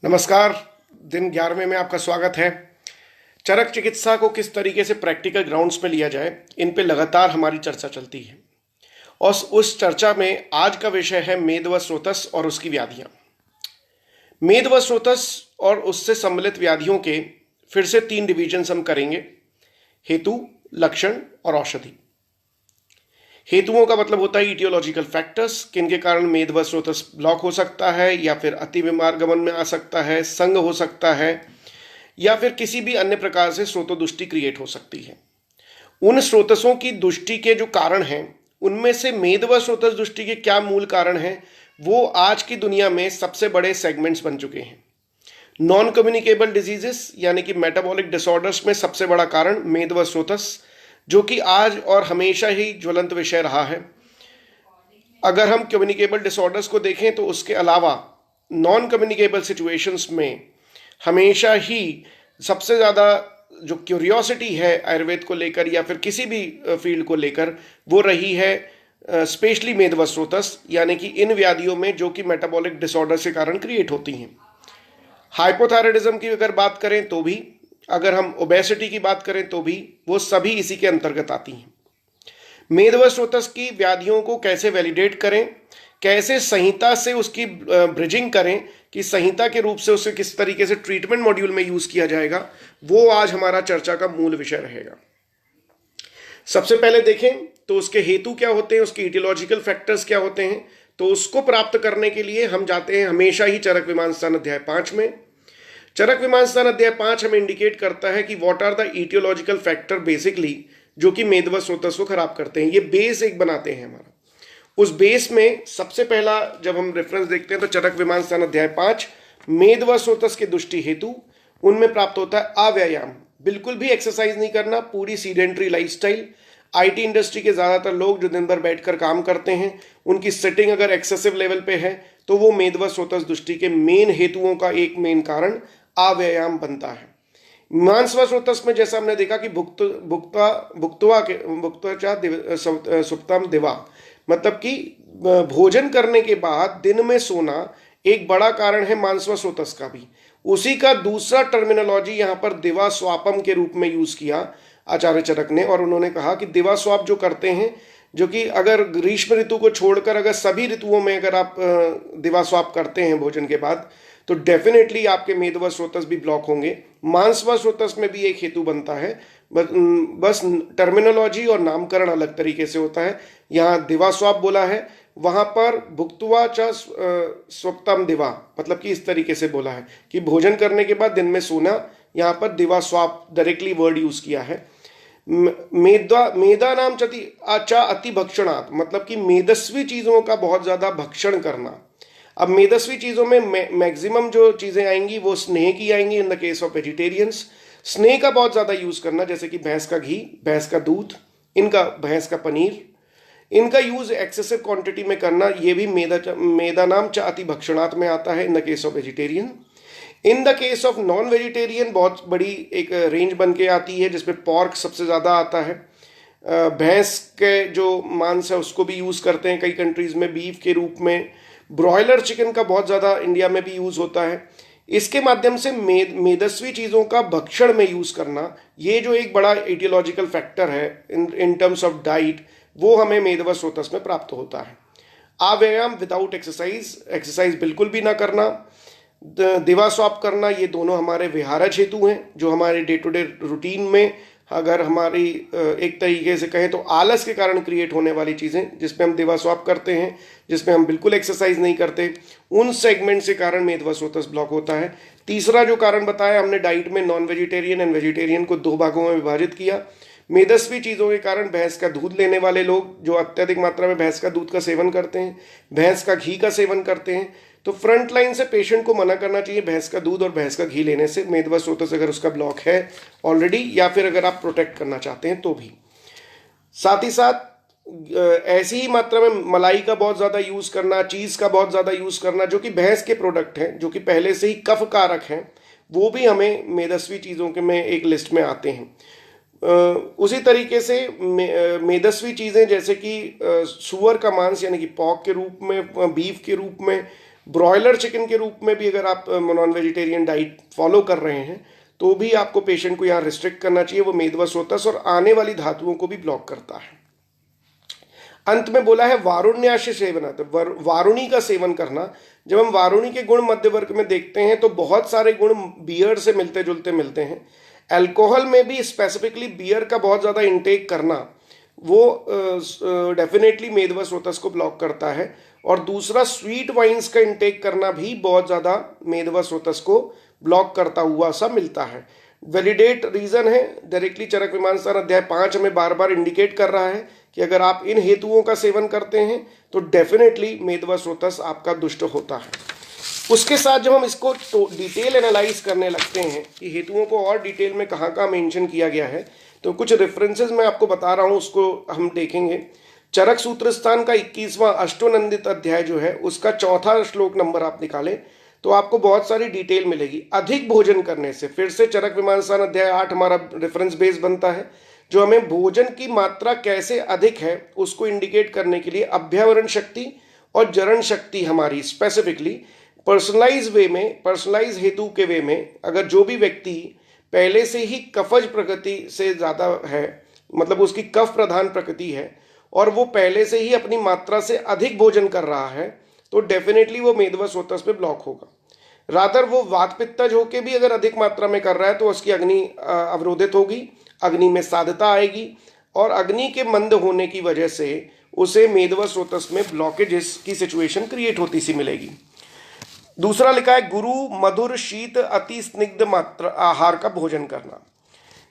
नमस्कार। दिन 11वें में आपका स्वागत है। चरक चिकित्सा को किस तरीके से प्रैक्टिकल ग्राउंड्स पे लिया जाए, इन पे लगातार हमारी चर्चा चलती है। और उस चर्चा में आज का विषय है मेद व स्रोतस और उसकी व्याधियां। मेद व स्रोतस और उससे सम्मिलित व्याधियों के फिर से 3 डिवीजन्स हम करेंगे: हेतु, लक्षण और औषधि। हेतुओं का मतलब होता है इटियोलॉजिकल फैक्टर्स, किनके कारण मेद व स्रोतस ब्लॉक हो सकता है या फिर अति विमार्गमन में आ सकता है, संग हो सकता है या फिर किसी भी अन्य प्रकार से स्रोतोदुष्टि क्रिएट हो सकती है। उन स्रोतसों की दुष्टि के जो कारण हैं, उनमें से मेद व स्रोतस दुष्टि के क्या मूल कारण हैं, वो आज की दुनिया में सबसे बड़े सेगमेंट्स बन चुके हैं। नॉन कम्युनिकेबल डिजीजेस यानी कि मेटाबॉलिक डिसऑर्डर्स में सबसे बड़ा कारण मेद व स्रोतस, जो कि आज और हमेशा ही ज्वलंत विषय रहा है। अगर हम कम्युनिकेबल डिसऑर्डर्स को देखें तो उसके अलावा नॉन कम्युनिकेबल सिचुएशंस में हमेशा ही सबसे ज़्यादा जो क्यूरियोसिटी है आयुर्वेद को लेकर या फिर किसी भी फील्ड को लेकर, वो रही है स्पेशली मेद व स्रोतस, यानी कि इन व्याधियों में जो कि मेटाबॉलिक डिसऑर्डर के कारण क्रिएट होती हैं। हाइपोथायराइडिज्म की अगर बात करें तो भी, अगर हम ओबेसिटी की बात करें तो भी, वो सभी इसी के अंतर्गत आती हैं। मेद व स्रोतस की व्याधियों को कैसे वैलिडेट करें, कैसे संहिता से उसकी ब्रिजिंग करें कि संहिता के रूप से उसे किस तरीके से ट्रीटमेंट मॉड्यूल में यूज किया जाएगा, वो आज हमारा चर्चा का मूल विषय रहेगा। सबसे पहले देखें तो उसके हेतु क्या होते हैं, उसके इटियोलॉजिकल फैक्टर्स क्या होते हैं। तो उसको प्राप्त करने के लिए हम जाते हैं हमेशा ही चरक विमांसस्थान अध्याय 5 में। चरक विमांसस्थान अध्याय 5 हमें इंडिकेट करता है कि what are the etiological factor basically जो कि मेद व स्रोतस को खराब करते हैं। ये बेस एक बनाते हैं हमारा। उस बेस में सबसे पहला जब हम रेफरेंस देखते हैं तो चरक विमांसस्थान अध्याय 5 मेद व स्रोतस के दुष्टि हेतु, उनमें प्राप्त होता है अव्यायाम, बिल्कुल भी एक्सरसाइज नहीं करना, पूरी सीडेंट्री लाइफस्टाइल। आईटी इंडस्ट्री के ज्यादातर लोग जो दिन भर बैठकर काम करते हैं, उनकी सेटिंग अगर एक्सेसिव लेवल पे है तो वो मेद व स्रोतस दुष्टि के मेन हेतुओं का एक मेन कारण अव्यायाम बनता है। मांस व स्रोतस में जैसा हमने देखा कि सुप्तम दिवा, मतलब कि भोजन करने के बाद दिन में सोना एक बड़ा कारण है मांस व स्रोतस का भी। उसी का दूसरा टर्मिनोलॉजी यहाँ पर दिवा स्वापम के रूप में यूज किया आचार्य चरक ने, और उन्होंने कहा कि दिवा स्वाप जो करते हैं, जो कि अगर ग्रीष्म ऋतु को छोड़कर अगर सभी ऋतुओं में अगर आप दिवा स्वाप करते हैं भोजन के बाद, तो डेफिनेटली आपके मेद व स्रोतस भी ब्लॉक होंगे। मांस व स्रोतस में भी एक हेतु बनता है, बस टर्मिनोलॉजी और नामकरण अलग तरीके से होता है। यहाँ दिवा स्वाप बोला है, वहां पर भुक्त्वा च स्वप्तम दिवा, मतलब कि इस तरीके से बोला है कि भोजन करने के बाद दिन में सोना। यहाँ पर दिवा स्वाप डायरेक्टली वर्ड यूज किया है। मेदा नाम चा अति भक्षणात्, मतलब कि मेदस्वी चीजों का बहुत ज्यादा भक्षण करना। अब मेदस्वी चीजों में मैक्सिमम जो चीजें आएंगी वो स्नेह की आएंगी in the case of vegetarians. स्नेह का बहुत ज्यादा यूज करना, जैसे कि भैंस का घी, भैंस का दूध, भैंस का पनीर, इनका यूज एक्सेसिव क्वांटिटी में करना, ये भी मेदा नाम च अति भक्षणात् में आता है in the case of vegetarian. In the case of non vegetarian बहुत बड़ी एक रेंज बन के आती है, जिसमें पॉर्क सबसे ज़्यादा आता है। भैंस के जो मांस है उसको भी यूज़ करते हैं कई कंट्रीज़ में बीफ के रूप में। ब्रॉयलर चिकन का बहुत ज़्यादा इंडिया में भी यूज़ होता है। इसके माध्यम से मेदस्वी चीज़ों का भक्षण में यूज़ करना, ये जो एक बड़ा एटियोलॉजिकल फैक्टर है इन टर्म्स ऑफ डाइट, वो हमें मेद व स्रोतस में प्राप्त होता है। अव्यायाम विदाउट एक्सरसाइज बिल्कुल भी ना करना, दिवा स्वाप करना, ये दोनों हमारे विहारज हेतु हैं जो हमारे डे टू डे रूटीन में, अगर हमारी एक तरीके से कहें तो आलस के कारण क्रिएट होने वाली चीज़ें जिसमें हम दिवा स्वाप करते हैं, जिसमें हम बिल्कुल एक्सरसाइज नहीं करते, उन सेगमेंट से कारण मेद व स्रोतस ब्लॉक होता है। तीसरा जो कारण बताया हमने डाइट में नॉन वेजिटेरियन एंड वेजिटेरियन को 2 भागों में विभाजित किया। मेदस्वी चीज़ों के कारण भैंस का दूध लेने वाले लोग जो अत्यधिक मात्रा में भैंस का दूध का सेवन करते हैं, भैंस का घी का सेवन करते हैं, तो फ्रंट लाइन से पेशेंट को मना करना चाहिए भैंस का दूध और भैंस का घी लेने से, मेद व स्रोतस अगर उसका ब्लॉक है ऑलरेडी, या फिर अगर आप प्रोटेक्ट करना चाहते हैं तो भी। साथ ही साथ ऐसी ही मात्रा में मलाई का बहुत ज़्यादा यूज़ करना, चीज़ का बहुत ज़्यादा यूज़ करना, जो कि भैंस के प्रोडक्ट हैं, जो कि पहले से ही कफ कारक हैं, वो भी हमें मेदस्वी चीज़ों के में एक लिस्ट में आते हैं। उसी तरीके से मेदस्वी चीज़ें जैसे कि सुअर का मांस यानी कि पॉर्क के रूप में, बीफ के रूप में, ब्रॉयलर चिकन के रूप में भी अगर आप नॉन वेजिटेरियन डाइट फॉलो कर रहे हैं तो भी आपको पेशेंट को यहाँ रिस्ट्रिक्ट करना चाहिए। वो मेदवस्रोतस और आने वाली धातुओं को भी ब्लॉक करता है। अंत में बोला है वारुण्याश सेवन, तो वारुणी का सेवन करना। जब हम वारुणी के गुण मध्य वर्ग में देखते हैं तो बहुत सारे गुण बियर से मिलते जुलते मिलते हैं। अल्कोहल में भी स्पेसिफिकली बियर का बहुत ज़्यादा इंटेक करना वो डेफिनेटली मेदवस्रोतस को ब्लॉक करता है। और दूसरा स्वीट वाइन्स का इंटेक करना भी बहुत ज़्यादा मेदवस्रोतस को ब्लॉक करता हुआ सा मिलता है। वैलिडेट रीजन है, डायरेक्टली चरक विमान स्थान अध्याय 5 हमें बार बार इंडिकेट कर रहा है कि अगर आप इन हेतुओं का सेवन करते हैं तो डेफिनेटली मेदवस्रोतस आपका दुष्ट होता है। उसके साथ जब हम इसको डिटेल एनालाइज करने लगते हैं कि हेतुओं को और डिटेल में कहाँ कहाँ मेंशन किया गया है, तो कुछ रेफरेंसेस मैं आपको बता रहा हूँ, उसको हम देखेंगे। चरक सूत्र स्थान का 21वां अष्टोनंदित अध्याय जो है उसका 4था श्लोक नंबर आप निकालें तो आपको बहुत सारी डिटेल मिलेगी। अधिक भोजन करने से, फिर से चरक विमान स्थान अध्याय 8 हमारा रेफरेंस बेस बनता है, जो हमें भोजन की मात्रा कैसे अधिक है उसको इंडिकेट करने के लिए अभ्यावरण शक्ति और जरण शक्ति हमारी स्पेसिफिकली पर्सनलाइज वे में, पर्सनलाइज हेतु के वे में, अगर जो भी व्यक्ति पहले से ही कफज प्रकृति से ज़्यादा है, मतलब उसकी कफ प्रधान प्रकृति है और वो पहले से ही अपनी मात्रा से अधिक भोजन कर रहा है, तो डेफिनेटली वो मेदवस्रोतस पे ब्लॉक होगा। रादर वो वात पित्तज होके भी अगर अधिक मात्रा में कर रहा है तो उसकी अग्नि अवरोधित होगी, अग्नि में साधता आएगी और अग्नि के मंद होने की वजह से उसे मेदवस्रोतस में ब्लॉकेजेस की सिचुएशन क्रिएट होती सी मिलेगी। दूसरा लिखा है गुरु मधुर शीत अति स्निग्ध मात्रा आहार का भोजन करना।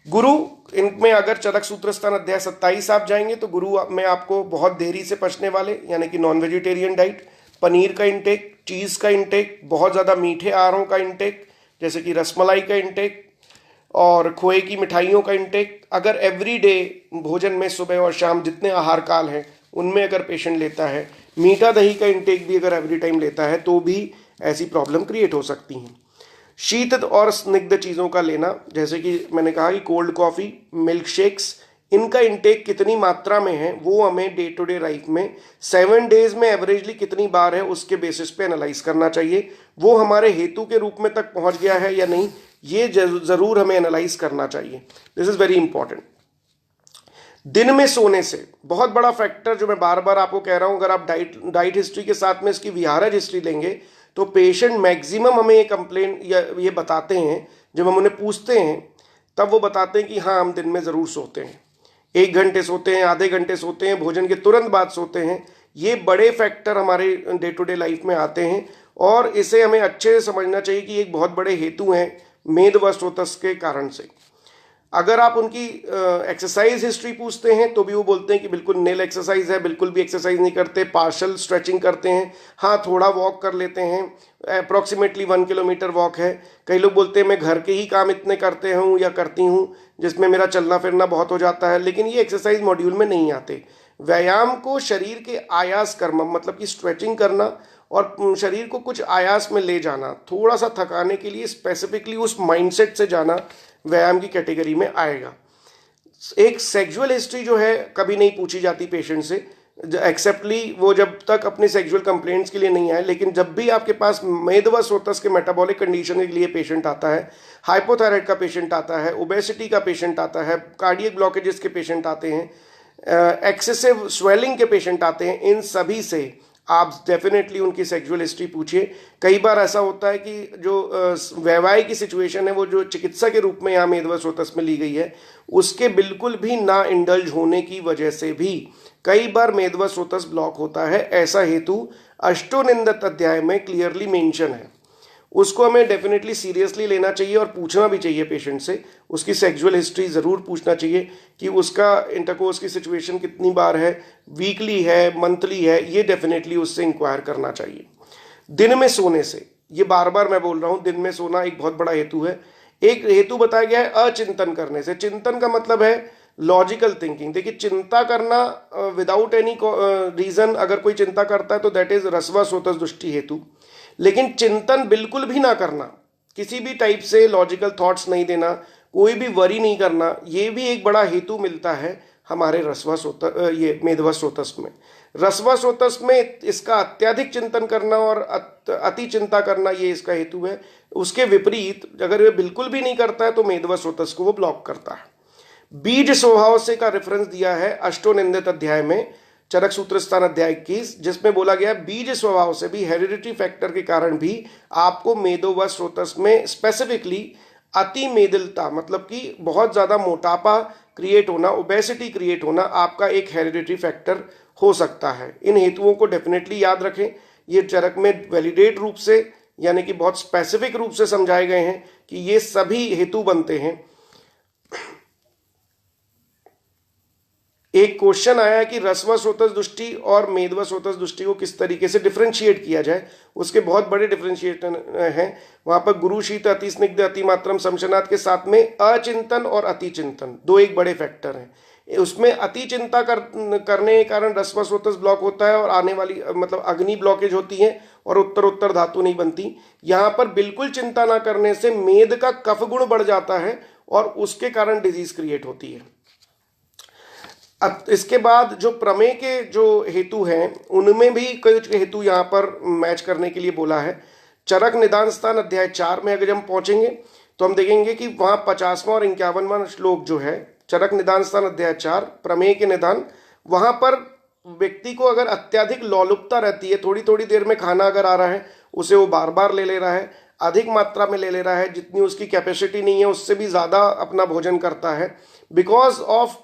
गुरु इनमें अगर चरक सूत्र स्थान अध्याय 27 आप जाएंगे तो गुरु में आपको बहुत देरी से पचने वाले यानी कि नॉन वेजिटेरियन डाइट, पनीर का इंटेक, चीज़ का इंटेक, बहुत ज़्यादा मीठे आहारों का इंटेक जैसे कि रसमलाई का इंटेक और खोए की मिठाइयों का इंटेक, अगर एवरीडे भोजन में सुबह और शाम जितने आहार काल हैं उनमें अगर पेशेंट लेता है, मीठा दही का इंटेक भी अगर एवरी टाइम लेता है तो भी ऐसी प्रॉब्लम क्रिएट हो सकती हैं। शीत और स्निग्ध चीज़ों का लेना, जैसे कि मैंने कहा कि कोल्ड कॉफ़ी, मिल्क शेक्स, इनका इंटेक कितनी मात्रा में है वो हमें डे टू डे लाइफ में 7 डेज में एवरेजली कितनी बार है उसके बेसिस पे एनालाइज करना चाहिए। वो हमारे हेतु के रूप में तक पहुंच गया है या नहीं, ये ज़रूर हमें एनालाइज करना चाहिए। This is very important. दिन में सोने से बहुत बड़ा फैक्टर जो मैं बार बार आपको कह रहा हूँ, अगर आप डाइट हिस्ट्री के साथ में इसकी विहारज हिस्ट्री लेंगे तो पेशेंट मैक्सिमम हमें ये कंप्लेंट या ये बताते हैं, जब हम उन्हें पूछते हैं तब वो बताते हैं कि हाँ हम दिन में ज़रूर सोते हैं, 1 घंटे सोते हैं, आधे घंटे सोते हैं, भोजन के तुरंत बाद सोते हैं। ये बड़े फैक्टर हमारे डे टू डे लाइफ में आते हैं और इसे हमें अच्छे से समझना चाहिए कि एक बहुत बड़े हेतु हैं मेदवस्रोतस के कारण से। अगर आप उनकी एक्सरसाइज हिस्ट्री पूछते हैं तो भी वो बोलते हैं कि बिल्कुल नील एक्सरसाइज है, बिल्कुल भी एक्सरसाइज नहीं करते, पार्शल स्ट्रेचिंग करते हैं, हाँ थोड़ा वॉक कर लेते हैं, अप्रॉक्सीमेटली 1 किलोमीटर वॉक है। कई लोग बोलते हैं मैं घर के ही काम इतने करते हूँ या करती हूँ जिसमें मेरा चलना फिरना बहुत हो जाता है, लेकिन ये एक्सरसाइज मॉड्यूल में नहीं आते। व्यायाम को शरीर के आयास कर्म, मतलब कि स्ट्रेचिंग करना और शरीर को कुछ आयास में ले जाना, थोड़ा सा थकाने के लिए स्पेसिफिकली उस माइंडसेट से जाना व्यायाम की कैटेगरी में आएगा। एक सेक्सुअल हिस्ट्री जो है कभी नहीं पूछी जाती पेशेंट से, एक्सेप्टली वो जब तक अपने सेक्सुअल कंप्लेंट्स के लिए नहीं आए, लेकिन जब भी आपके पास मेदवस्रोतस के मेटाबॉलिक कंडीशन के लिए पेशेंट आता है, हाइपोथायराइड का पेशेंट आता है, ओबेसिटी का पेशेंट आता है, कार्डियक ब्लॉकेजेस के पेशेंट आते हैं, एक्सेसिव स्वेलिंग के पेशेंट आते हैं, इन सभी से आप डेफिनेटली उनकी सेक्सुअल हिस्ट्री पूछिए। कई बार ऐसा होता है कि जो वैवाहिक की सिचुएशन है वो जो चिकित्सा के रूप में यहाँ मेदवस्रोतस में ली गई है उसके बिल्कुल भी ना इंडल्ज होने की वजह से भी कई बार मेदवस्रोतस ब्लॉक होता है। ऐसा हेतु अष्टोनिंदत अध्याय में क्लियरली मेंशन है, उसको हमें डेफिनेटली सीरियसली लेना चाहिए और पूछना भी चाहिए पेशेंट से। उसकी सेक्सुअल हिस्ट्री ज़रूर पूछना चाहिए कि उसका इंटरकोर्स की सिचुएशन कितनी बार है, वीकली है, मंथली है, ये डेफिनेटली उससे इंक्वायर करना चाहिए। दिन में सोने से, ये बार बार मैं बोल रहा हूँ, दिन में सोना एक बहुत बड़ा हेतु है। एक हेतु बताया गया है अचिंतन करने से। चिंतन का मतलब है लॉजिकल थिंकिंग। देखिए, चिंता करना विदाउट एनी रीज़न अगर कोई चिंता करता है तो दैट इज़ रसवस्रोतस दुष्टि हेतु। लेकिन चिंतन बिल्कुल भी ना करना, किसी भी टाइप से लॉजिकल थॉट्स नहीं देना, कोई भी वरी नहीं करना, ये भी एक बड़ा हेतु मिलता है हमारे ये मेदवस्रोतस में। रसवा स्रोतस में इसका अत्यधिक चिंतन करना और अति चिंता करना ये इसका हेतु है। उसके विपरीत अगर ये बिल्कुल भी नहीं करता है तो मेदवा स्रोतस को वो ब्लॉक करता है। बीज स्वभाव से का रेफरेंस दिया है अष्टोनिंदित अध्याय में, चरक सूत्र स्थान अध्याय 21, जिसमें बोला गया बीज स्वभाव से भी, हेरिडिटी फैक्टर के कारण भी आपको मेदो व स्रोतस में स्पेसिफिकली अति मेदलता मतलब कि बहुत ज़्यादा मोटापा क्रिएट होना, ओबेसिटी क्रिएट होना आपका एक हेरिडिटी फैक्टर हो सकता है। इन हेतुओं को डेफिनेटली याद रखें। ये चरक में वैलिडेट रूप से यानी कि बहुत स्पेसिफिक रूप से समझाए गए हैं कि ये सभी हेतु बनते हैं। एक क्वेश्चन आया है कि रसव स्रोतस दृष्टि और मेदव स्रोतस दृष्टि को किस तरीके से डिफरेंशिएट किया जाए। उसके बहुत बड़े डिफरेंशिएशन हैं वहां पर। गुरु शीत अति स्निग्ध अति मात्रम समशनाथ के साथ में अचिंतन और अति चिंतन दो एक बड़े फैक्टर हैं। उसमें अति चिंता करने के कारण रसव स्रोतस ब्लॉक होता है और आने वाली मतलब अग्नि ब्लॉकेज होती है और उत्तर धातु नहीं बनती। यहाँ पर बिल्कुल चिंता ना करने से मेद का कफ गुण बढ़ जाता है और उसके कारण डिजीज क्रिएट होती है। अब इसके बाद जो प्रमेय के जो हेतु हैं उनमें भी कई हेतु यहाँ पर मैच करने के लिए बोला है। चरक निदान स्थान अध्याय 4 में अगर हम पहुंचेंगे तो हम देखेंगे कि वहाँ 50वां और 51वां श्लोक जो है चरक निदान स्थान अध्याय 4 प्रमेय के निदान, वहाँ पर व्यक्ति को अगर अत्यधिक लोलुपता रहती है, थोड़ी थोड़ी देर में खाना अगर आ रहा है उसे वो बार बार ले ले रहा है, अधिक मात्रा में ले ले रहा है, जितनी उसकी कैपेसिटी नहीं है उससे भी ज़्यादा अपना भोजन करता है, बिकॉज ऑफ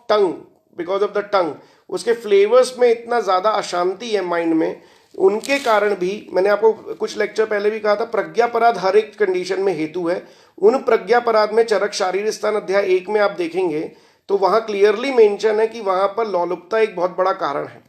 द टंग उसके फ्लेवर्स में इतना ज़्यादा अशांति है माइंड में, उनके कारण भी मैंने आपको कुछ लेक्चर पहले भी कहा था प्रज्ञापराध हर एक कंडीशन में हेतु है। उन प्रज्ञापराध में चरक शारीर स्थान अध्याय 1 में आप देखेंगे तो वहाँ क्लियरली मेंशन है कि वहाँ पर लोलुपता एक बहुत बड़ा कारण है।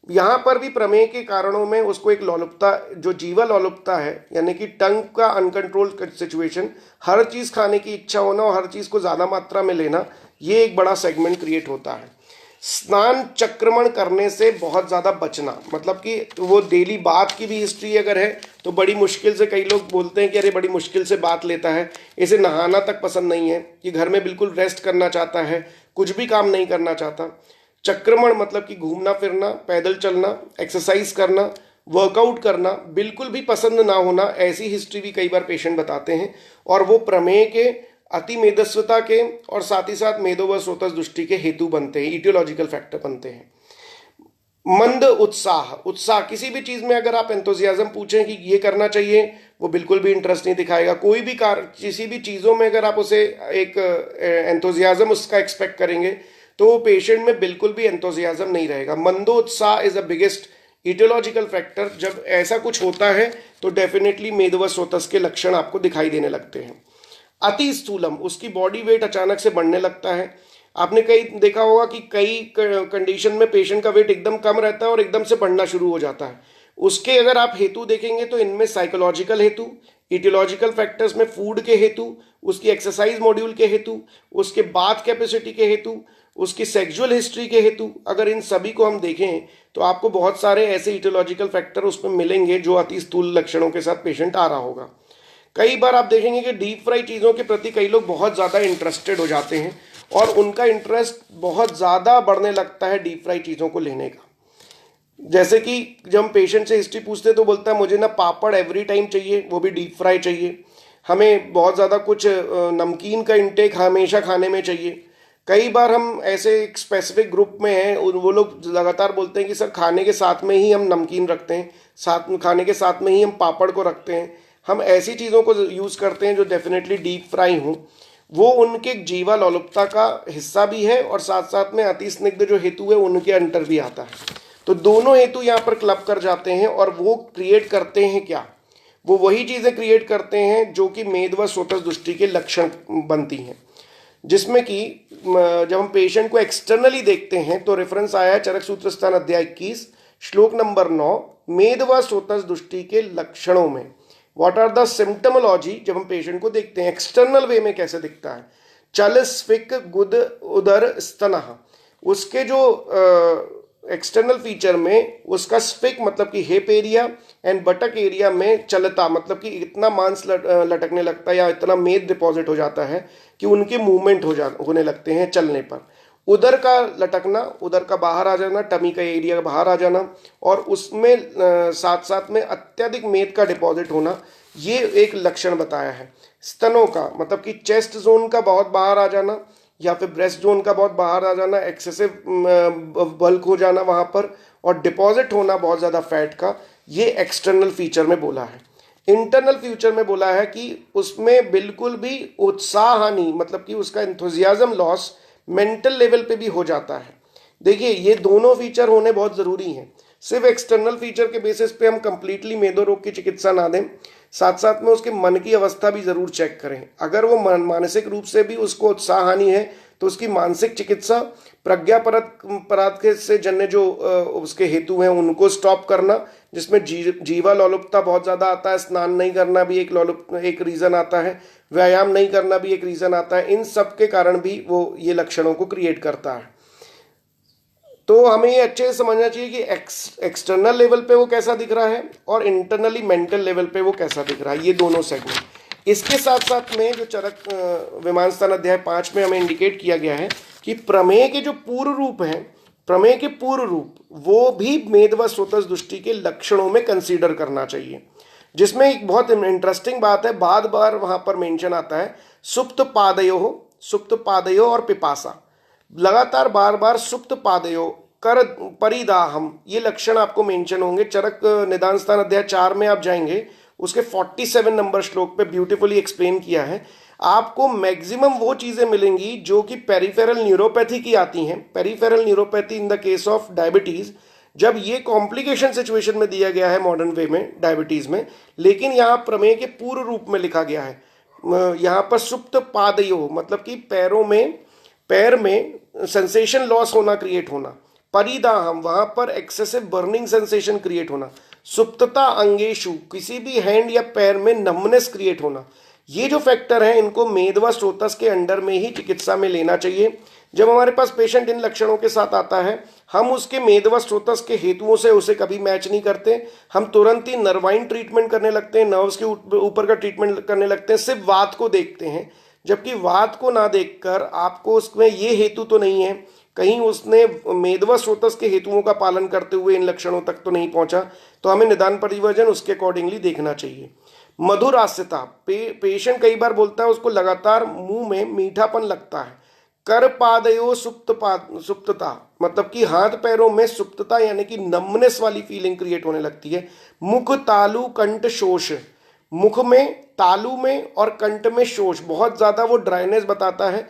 यहाँ पर भी प्रमेय के कारणों में उसको एक लोलुपता जो जीवा लोलुपता है यानी कि टंग का अनकंट्रोल सिचुएशन, हर चीज़ खाने की इच्छा होना और हर चीज़ को ज़्यादा मात्रा में लेना, ये एक बड़ा सेगमेंट क्रिएट होता है। स्नान चक्रमण करने से बहुत ज़्यादा बचना, मतलब कि वो डेली बात की भी हिस्ट्री अगर है तो बड़ी मुश्किल से, कई लोग बोलते हैं कि अरे बड़ी मुश्किल से बात लेता है, इसे नहाना तक पसंद नहीं है, कि घर में बिल्कुल रेस्ट करना चाहता है, कुछ भी काम नहीं करना चाहता। चक्रमण मतलब कि घूमना फिरना, पैदल चलना, एक्सरसाइज करना, वर्कआउट करना बिल्कुल भी पसंद ना होना, ऐसी हिस्ट्री भी कई बार पेशेंट बताते हैं और वो प्रमेय के अति मेदस्वता के और साथ ही साथ मेदो व स्रोतस दृष्टि के हेतु बनते हैं, इटियोलॉजिकल फैक्टर बनते हैं। मंद उत्साह किसी भी चीज़ में अगर आप एंथुजियाज्म पूछें कि ये करना चाहिए, वो बिल्कुल भी इंटरेस्ट नहीं दिखाएगा। कोई भी किसी भी चीज़ों में अगर आप उसे एक एंथुजियाज्म उसका एक्सपेक्ट करेंगे तो वो पेशेंट में बिल्कुल भी एंथुजियाज्म नहीं रहेगा। मंदोत्साह is the biggest etiological factor. जब ऐसा कुछ होता है तो डेफिनेटली मेदो व स्रोतस के लक्षण आपको दिखाई देने लगते हैं। अति स्थूलम, उसकी बॉडी वेट अचानक से बढ़ने लगता है। आपने कई देखा होगा कि कई कंडीशन में पेशेंट का वेट एकदम कम रहता है और एकदम से बढ़ना शुरू हो जाता है। उसके अगर आप हेतु देखेंगे तो इनमें साइकोलॉजिकल हेतु, इटियोलॉजिकल फैक्टर्स में फूड के हेतु, उसकी एक्सरसाइज मॉड्यूल के हेतु, उसके बाथ कैपेसिटी के हेतु, उसकी सेक्सुअल हिस्ट्री के हेतु, अगर इन सभी को हम देखें तो आपको बहुत सारे ऐसे इटियोलॉजिकल फैक्टर उसमें मिलेंगे जो अति स्थूल लक्षणों के साथ पेशेंट आ रहा होगा। कई बार आप देखेंगे कि डीप फ्राई चीज़ों के प्रति कई लोग बहुत ज़्यादा इंटरेस्टेड हो जाते हैं और उनका इंटरेस्ट बहुत ज़्यादा बढ़ने लगता है डीप फ्राई चीज़ों को लेने का। जैसे कि जब हम पेशेंट से हिस्ट्री पूछते हैं तो बोलता है मुझे ना पापड़ एवरी टाइम चाहिए, वो भी डीप फ्राई चाहिए, हमें बहुत ज़्यादा कुछ नमकीन का इंटेक हमेशा खाने में चाहिए। कई बार हम ऐसे एक स्पेसिफिक ग्रुप में हैं, वो लोग लगातार बोलते हैं कि सर खाने के साथ में ही हम नमकीन रखते हैं, खाने के साथ में ही हम पापड़ को रखते हैं, हम ऐसी चीज़ों को यूज़ करते हैं जो डेफिनेटली डीप फ्राई हों। वो उनके जीवा लोलुपता का हिस्सा भी है और साथ साथ में अति स्निग्ध जो हेतु है उनके अंतर भी आता है। तो दोनों हेतु यहाँ पर क्लब कर जाते हैं और वो क्रिएट करते हैं क्या, वो वही चीज़ें क्रिएट करते हैं जो कि मेद व स्रोतस दृष्टि के लक्षण बनती हैं। जिसमें कि जब हम पेशेंट को एक्सटर्नली देखते हैं तो रेफरेंस आया है चरक सूत्र स्थान अध्याय 21 श्लोक नंबर 9, मेद व स्रोतस दृष्टि के लक्षणों में व्हाट आर द सिम्टमोलॉजी। जब हम पेशेंट को देखते हैं एक्सटर्नल वे में कैसे दिखता है, चल स्फिक गुद उदर स्तनः, उसके जो एक्सटर्नल फीचर में उसका स्फिक मतलब कि हिप एरिया एंड बटक एरिया में चलता, मतलब कि इतना मांस लटकने लगता है या इतना मेद डिपॉजिट हो जाता है कि उनके मूवमेंट होने लगते हैं चलने पर। उदर का लटकना, उदर का बाहर आ जाना, टमी का एरिया बाहर आ जाना, और उसमें साथ साथ में अत्यधिक मेद का डिपॉजिट होना, ये एक लक्षण बताया है। स्तनों का मतलब कि चेस्ट जोन का बहुत बाहर आ जाना या फिर ब्रेस्ट जोन का बहुत बाहर आ जाना, एक्सेसिव बल्क हो जाना वहाँ पर, और डिपॉजिट होना बहुत ज़्यादा फैट का, ये एक्सटर्नल फीचर में बोला है। इंटरनल फ्यूचर में बोला है कि उसमें बिल्कुल भी उत्साह हानि, मतलब कि उसका एंथुजियाज्म लॉस मेंटल लेवल पे भी हो जाता है। देखिए, ये दोनों फीचर होने बहुत ज़रूरी हैं। सिर्फ एक्सटर्नल फीचर के बेसिस पे हम कंप्लीटली मेदो रोग की चिकित्सा ना दें, साथ साथ में उसके मन की अवस्था भी ज़रूर चेक करें। अगर वो मानसिक रूप से भी उसको उत्साह हानि है तो उसकी मानसिक चिकित्सा, प्रज्ञा पराध के से जन्य जो उसके हेतु हैं उनको स्टॉप करना, जिसमें जीवा लोलुपता बहुत ज़्यादा आता है, स्नान नहीं करना भी एक रीज़न आता है, व्यायाम नहीं करना भी एक रीज़न आता है। इन सब के कारण भी वो ये लक्षणों को क्रिएट करता है। तो हमें ये अच्छे से समझना चाहिए कि एक्सटर्नल लेवल पे वो कैसा दिख रहा है और इंटरनली मेंटल लेवल पे वो कैसा दिख रहा है, ये दोनों सेगमेंट। इसके साथ साथ में जो चरक विमान स्थान अध्याय 5 में हमें इंडिकेट किया गया है कि प्रमेय के जो पूर्व रूप हैं, प्रमेय के पूर्व रूप वो भी मेद व स्रोतस दृष्टि के लक्षणों में कंसीडर करना चाहिए, जिसमें एक बहुत इंटरेस्टिंग बात है, बार बार वहां पर मेंशन आता है सुप्त पादयो और पिपासा। लगातार बार बार सुप्त पादयो, कर परिदाहम, ये लक्षण आपको मेंशन होंगे। चरक निदान स्थान अध्याय 4 में आप जाएंगे, उसके 47 नंबर श्लोक पे ब्यूटीफुली एक्सप्लेन किया है। आपको मैक्सिमम वो चीज़ें मिलेंगी जो कि पेरिफेरल न्यूरोपैथी की आती हैं। Peripheral neuropathy in the case of diabetes, जब ये कॉम्प्लिकेशन सिचुएशन में दिया गया है मॉडर्न वे में डायबिटीज़ में, लेकिन यहाँ प्रमेय के पूर्व रूप में लिखा गया है। यहाँ पर सुप्त पादयो मतलब कि पैर में सेंसेशन लॉस होना, क्रिएट होना। परिदाहम, वहां पर एक्सेसिव बर्निंग सेंसेशन क्रिएट होना। सुप्तता अंगेशु, किसी भी हैंड या पैर में नमनेस क्रिएट होना। ये जो फैक्टर हैं इनको मेद व स्रोतस के अंडर में ही चिकित्सा में लेना चाहिए। जब हमारे पास पेशेंट इन लक्षणों के साथ आता है, हम उसके मेद व स्रोतस के हेतुओं से उसे कभी मैच नहीं करते। हम तुरंत ही नर्वाइन ट्रीटमेंट करने लगते हैं, नर्व्स के ऊपर का ट्रीटमेंट करने लगते हैं, सिर्फ वात को देखते हैं। जबकि वात को ना देखकर आपको उसमें ये हेतु तो नहीं है, कहीं उसने मेद व स्रोतस के हेतुओं का पालन करते हुए इन लक्षणों तक तो नहीं पहुंचा, तो हमें निदान परिवर्जन उसके अकॉर्डिंगली देखना चाहिए। मधुर आस्यता, पेशेंट कई बार बोलता है उसको लगातार मुंह में मीठापन लगता है। कर पादयो सुप्तता, मतलब कि हाथ पैरों में सुप्तता यानी कि नमनेस वाली फीलिंग क्रिएट होने लगती है। मुख तालु कंठ शोष, मुख में, तालु में और कंठ में शोष, बहुत ज़्यादा वो ड्राइनेस बताता है।